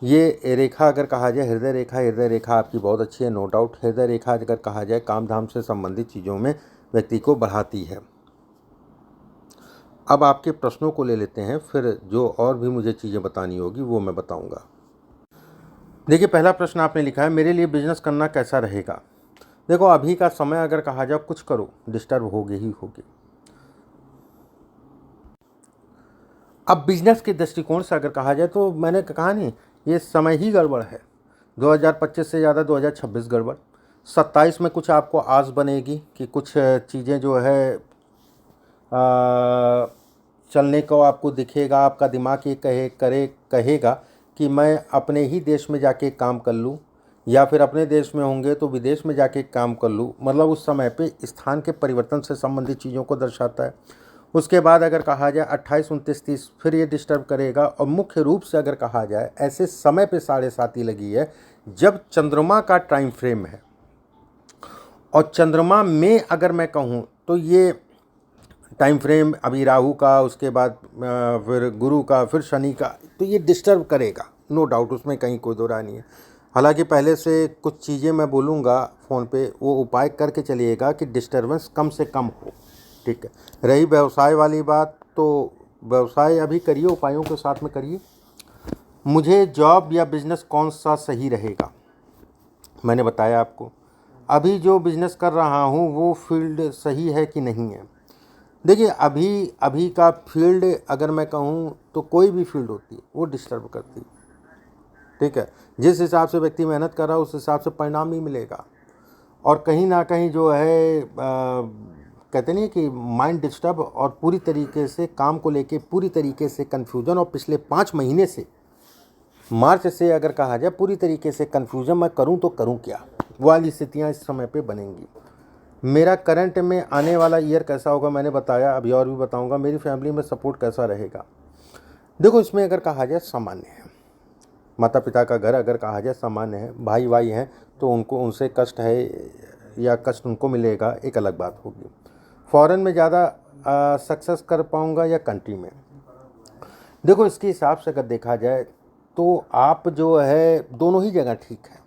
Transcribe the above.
ये रेखा अगर कहा जाए हृदय रेखा आपकी बहुत अच्छी है, नो डाउट। हृदय रेखा अगर कहा जाए काम धाम से संबंधित चीज़ों में व्यक्ति को बढ़ाती है। अब आपके प्रश्नों को ले लेते हैं, फिर जो और भी मुझे चीज़ें बतानी होगी वो मैं बताऊंगा। देखिए, पहला प्रश्न आपने लिखा है, मेरे लिए बिजनेस करना कैसा रहेगा। देखो, अभी का समय अगर कहा जाए कुछ करो, डिस्टर्ब होगी ही होगी। अब बिजनेस के दृष्टिकोण से अगर कहा जाए तो मैंने कहा नहीं, ये समय ही गड़बड़ है। 2025 से ज़्यादा 2026 गड़बड़। 27 में कुछ आपको आस बनेगी कि कुछ चीज़ें जो है चलने को आपको दिखेगा। आपका दिमाग ये कहेगा कि मैं अपने ही देश में जाके काम कर लूँ, या फिर अपने देश में होंगे तो विदेश में जाके काम कर लूँ। मतलब उस समय पे स्थान के परिवर्तन से संबंधित चीज़ों को दर्शाता है। उसके बाद अगर कहा जाए 28, 29, 30 फिर ये डिस्टर्ब करेगा। और मुख्य रूप से अगर कहा जाए ऐसे समय पे 7.5 लगी है जब चंद्रमा का टाइम फ्रेम है। और चंद्रमा में अगर मैं कहूँ तो ये टाइम फ्रेम अभी राहु का, उसके बाद फिर गुरु का, फिर शनि का, तो ये डिस्टर्ब करेगा, नो डाउट, उसमें कहीं कोई दो राय नहीं है। हालांकि पहले से कुछ चीज़ें मैं बोलूँगा फ़ोन पे, वो उपाय करके चलिएगा कि डिस्टर्बेंस कम से कम हो। ठीक है। रही व्यवसाय वाली बात, तो व्यवसाय अभी करिए, उपायों के साथ में करिए। मुझे जॉब या बिजनेस कौन सा सही रहेगा, मैंने बताया आपको। अभी जो बिजनेस कर रहा हूँ वो फील्ड सही है कि नहीं है। देखिए, अभी का फील्ड अगर मैं कहूँ तो कोई भी फील्ड होती है वो डिस्टर्ब करती है। ठीक है। जिस हिसाब से व्यक्ति मेहनत कर रहा है उस हिसाब से परिणाम नहीं मिलेगा। और कहीं ना कहीं जो है कहते नहीं कि माइंड डिस्टर्ब और पूरी तरीके से काम को लेके पूरी तरीके से कन्फ्यूजन। और पिछले 5 महीने से, मार्च से अगर कहा जाए, पूरी तरीके से कन्फ्यूजन, मैं करूं तो करूं क्या वाली स्थितियां इस समय पे बनेंगी। मेरा करंट में आने वाला ईयर कैसा होगा मैंने बताया, अभी और भी बताऊंगा। मेरी फैमिली में सपोर्ट कैसा रहेगा। देखो, इसमें अगर कहा जाए सामान्य है। माता पिता का घर अगर कहा जाए सामान्य है, भाई हैं तो उनसे कष्ट है या कष्ट उनको मिलेगा, एक अलग बात होगी। फॉरेन में ज़्यादा सक्सेस कर पाऊंगा या कंट्री में, देखो इसके हिसाब से अगर देखा जाए तो आप जो है दोनों ही जगह ठीक है।